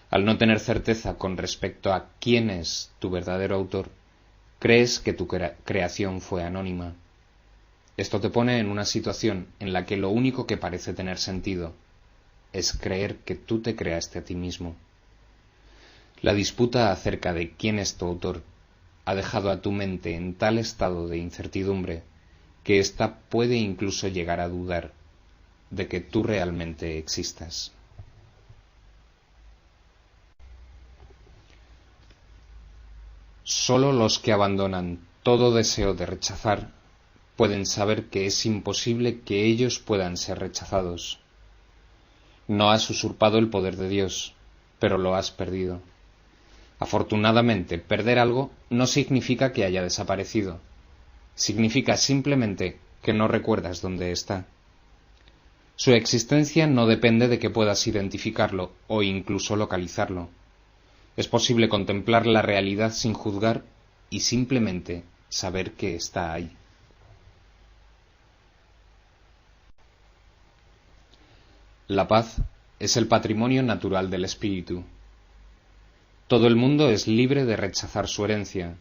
Al no tener certeza con respecto a quién es tu verdadero autor, crees que tu creación fue anónima. Esto te pone en una situación en la que lo único que parece tener sentido es creer que tú te creaste a ti mismo. La disputa acerca de quién es tu autor ha dejado a tu mente en tal estado de incertidumbre que ésta puede incluso llegar a dudar de que tú realmente existas. Solo los que abandonan todo deseo de rechazar pueden saber que es imposible que ellos puedan ser rechazados. No has usurpado el poder de Dios, pero lo has perdido. Afortunadamente, perder algo no significa que haya desaparecido. Significa simplemente que no recuerdas dónde está. Su existencia no depende de que puedas identificarlo o incluso localizarlo. Es posible contemplar la realidad sin juzgar y simplemente saber que está ahí. La paz es el patrimonio natural del espíritu. Todo el mundo es libre de rechazar su herencia,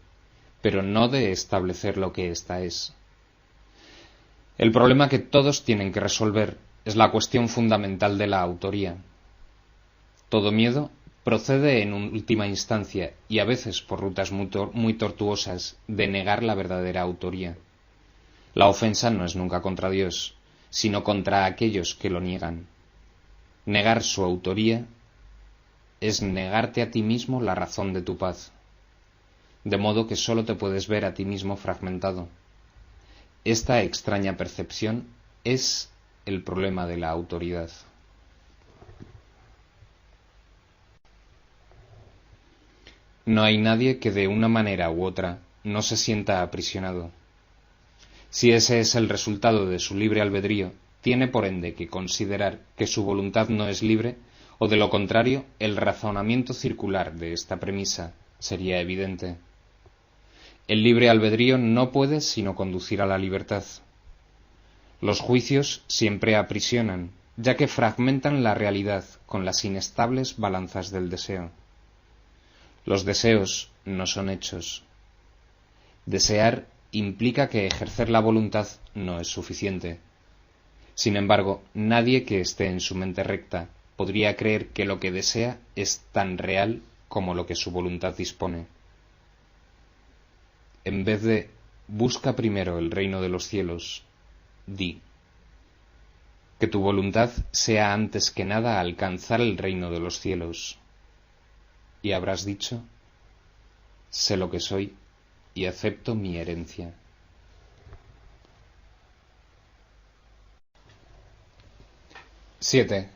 pero no de establecer lo que ésta es. El problema que todos tienen que resolver es la cuestión fundamental de la autoría. Todo miedo procede en última instancia, y a veces por rutas muy tortuosas, de negar la verdadera autoría. La ofensa no es nunca contra Dios, sino contra aquellos que lo niegan. Negar su autoría es negarte a ti mismo la razón de tu paz, de modo que sólo te puedes ver a ti mismo fragmentado. Esta extraña percepción es el problema de la autoridad. No hay nadie que de una manera u otra no se sienta aprisionado. Si ese es el resultado de su libre albedrío, tiene por ende que considerar que su voluntad no es libre, o de lo contrario, el razonamiento circular de esta premisa sería evidente. El libre albedrío no puede sino conducir a la libertad. Los juicios siempre aprisionan, ya que fragmentan la realidad con las inestables balanzas del deseo. Los deseos no son hechos. Desear implica que ejercer la voluntad no es suficiente. Sin embargo, nadie que esté en su mente recta podría creer que lo que desea es tan real como lo que su voluntad dispone. En vez de busca primero el reino de los cielos, di que tu voluntad sea antes que nada alcanzar el reino de los cielos. Y habrás dicho, sé lo que soy y acepto mi herencia. (7)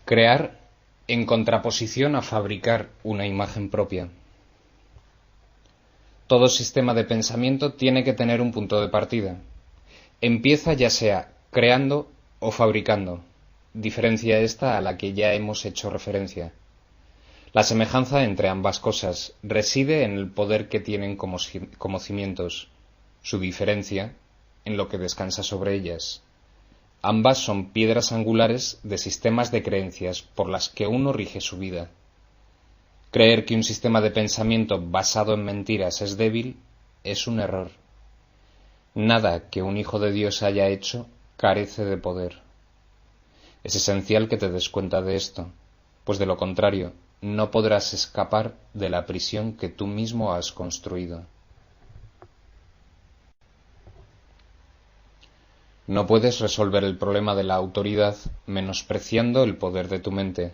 Crear en contraposición a fabricar una imagen propia. Todo sistema de pensamiento tiene que tener un punto de partida. Empieza ya sea creando o fabricando, diferencia esta a la que ya hemos hecho referencia. La semejanza entre ambas cosas reside en el poder que tienen como cimientos, su diferencia en lo que descansa sobre ellas. Ambas son piedras angulares de sistemas de creencias por las que uno rige su vida. Creer que un sistema de pensamiento basado en mentiras es débil es un error. Nada que un hijo de Dios haya hecho carece de poder. Es esencial que te des cuenta de esto, pues de lo contrario no podrás escapar de la prisión que tú mismo has construido. No puedes resolver el problema de la autoridad menospreciando el poder de tu mente.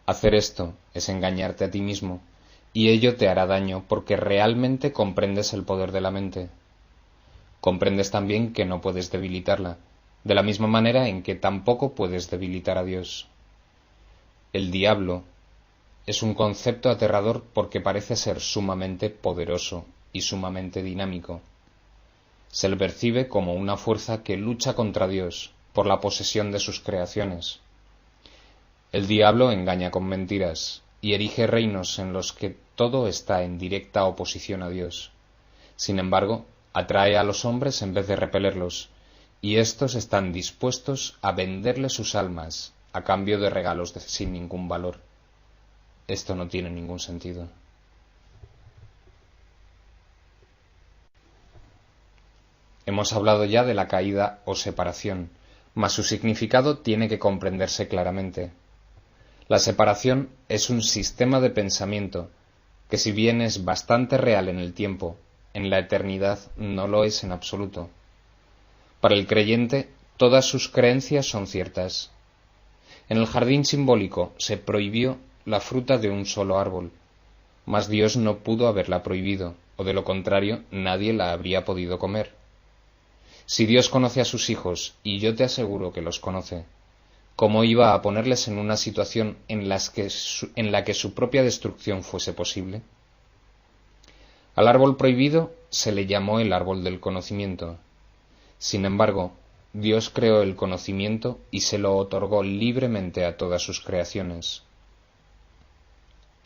Hacer esto es engañarte a ti mismo, y ello te hará daño porque realmente comprendes el poder de la mente. Comprendes también que no puedes debilitarla, de la misma manera en que tampoco puedes debilitar a Dios. El diablo es un concepto aterrador porque parece ser sumamente poderoso y sumamente dinámico. Se le percibe como una fuerza que lucha contra Dios por la posesión de sus creaciones. El diablo engaña con mentiras y erige reinos en los que todo está en directa oposición a Dios. Sin embargo, atrae a los hombres en vez de repelerlos, y éstos están dispuestos a venderle sus almas a cambio de regalos sin ningún valor. Esto no tiene ningún sentido. Hemos hablado ya de la caída o separación, mas su significado tiene que comprenderse claramente. La separación es un sistema de pensamiento que, si bien es bastante real en el tiempo, en la eternidad no lo es en absoluto. Para el creyente, todas sus creencias son ciertas. En el jardín simbólico se prohibió la fruta de un solo árbol, mas Dios no pudo haberla prohibido, o de lo contrario nadie la habría podido comer. Si Dios conoce a sus hijos, y yo te aseguro que los conoce, ¿cómo iba a ponerles en una situación en la que su propia destrucción fuese posible? Al árbol prohibido se le llamó el árbol del conocimiento. Sin embargo, Dios creó el conocimiento y se lo otorgó libremente a todas sus creaciones.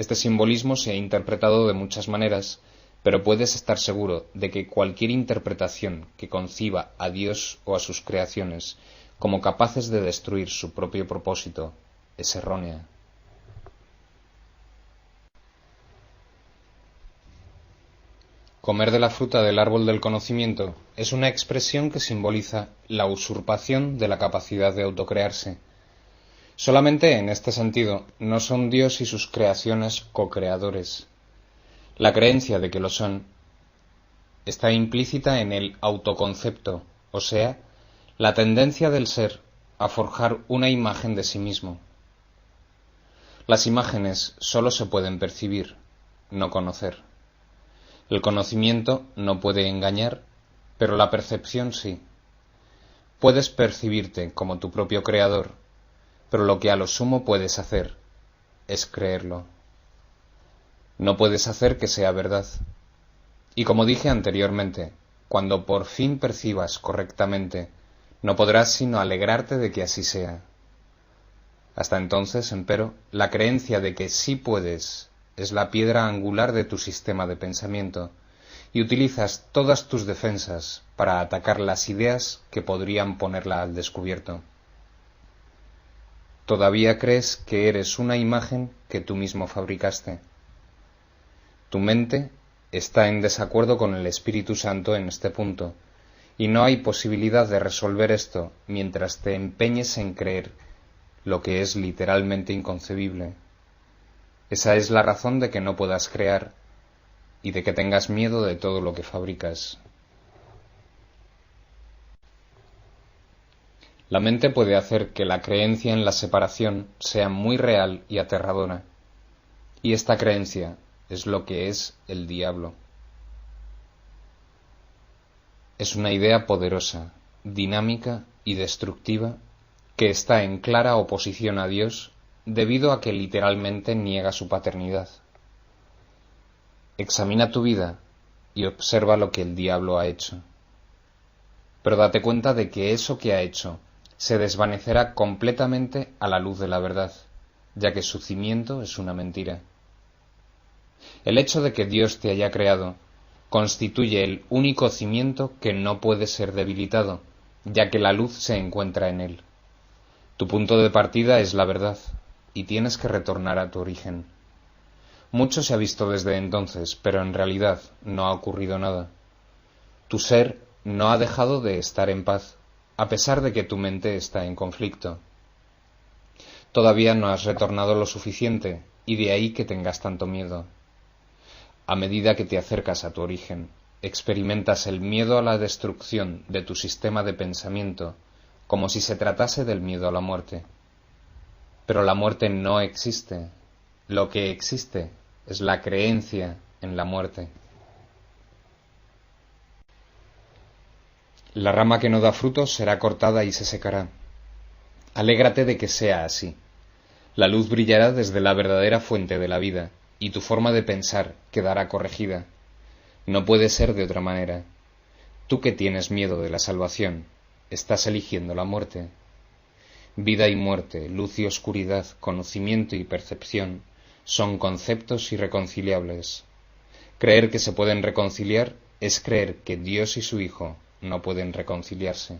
Este simbolismo se ha interpretado de muchas maneras, pero puedes estar seguro de que cualquier interpretación que conciba a Dios o a sus creaciones como capaces de destruir su propio propósito es errónea. Comer de la fruta del árbol del conocimiento es una expresión que simboliza la usurpación de la capacidad de autocrearse. Solamente en este sentido no son Dios y sus creaciones co-creadores. La creencia de que lo son está implícita en el autoconcepto, o sea, la tendencia del ser a forjar una imagen de sí mismo. Las imágenes solo se pueden percibir, no conocer. El conocimiento no puede engañar, pero la percepción sí. Puedes percibirte como tu propio creador, pero lo que a lo sumo puedes hacer es creerlo. No puedes hacer que sea verdad. Y como dije anteriormente, cuando por fin percibas correctamente, no podrás sino alegrarte de que así sea. Hasta entonces, empero, la creencia de que sí puedes es la piedra angular de tu sistema de pensamiento, y utilizas todas tus defensas para atacar las ideas que podrían ponerla al descubierto. Todavía crees que eres una imagen que tú mismo fabricaste. Tu mente está en desacuerdo con el Espíritu Santo en este punto, y no hay posibilidad de resolver esto mientras te empeñes en creer lo que es literalmente inconcebible. Esa es la razón de que no puedas crear y de que tengas miedo de todo lo que fabricas. La mente puede hacer que la creencia en la separación sea muy real y aterradora, y esta creencia es lo que es el diablo. Es una idea poderosa, dinámica y destructiva que está en clara oposición a Dios debido a que literalmente niega su paternidad. Examina tu vida y observa lo que el diablo ha hecho. Pero date cuenta de que eso que ha hecho se desvanecerá completamente a la luz de la verdad, ya que su cimiento es una mentira. El hecho de que Dios te haya creado constituye el único cimiento que no puede ser debilitado, ya que la luz se encuentra en él. Tu punto de partida es la verdad, y tienes que retornar a tu origen. Mucho se ha visto desde entonces, pero en realidad no ha ocurrido nada. Tu ser no ha dejado de estar en paz, a pesar de que tu mente está en conflicto. Todavía no has retornado lo suficiente, y de ahí que tengas tanto miedo. A medida que te acercas a tu origen, experimentas el miedo a la destrucción de tu sistema de pensamiento, como si se tratase del miedo a la muerte. Pero la muerte no existe. Lo que existe es la creencia en la muerte. La rama que no da frutos será cortada y se secará. Alégrate de que sea así. La luz brillará desde la verdadera fuente de la vida, y tu forma de pensar quedará corregida. No puede ser de otra manera. Tú que tienes miedo de la salvación, estás eligiendo la muerte. Vida y muerte, luz y oscuridad, conocimiento y percepción son conceptos irreconciliables. Creer que se pueden reconciliar es creer que Dios y su Hijo no pueden reconciliarse.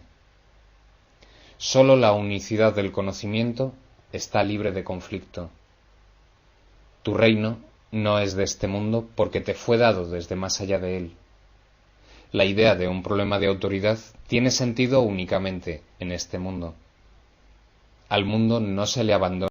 Solo la unicidad del conocimiento está libre de conflicto. Tu reino no es de este mundo porque te fue dado desde más allá de él. La idea de un problema de autoridad tiene sentido únicamente en este mundo. Al mundo no se le abandona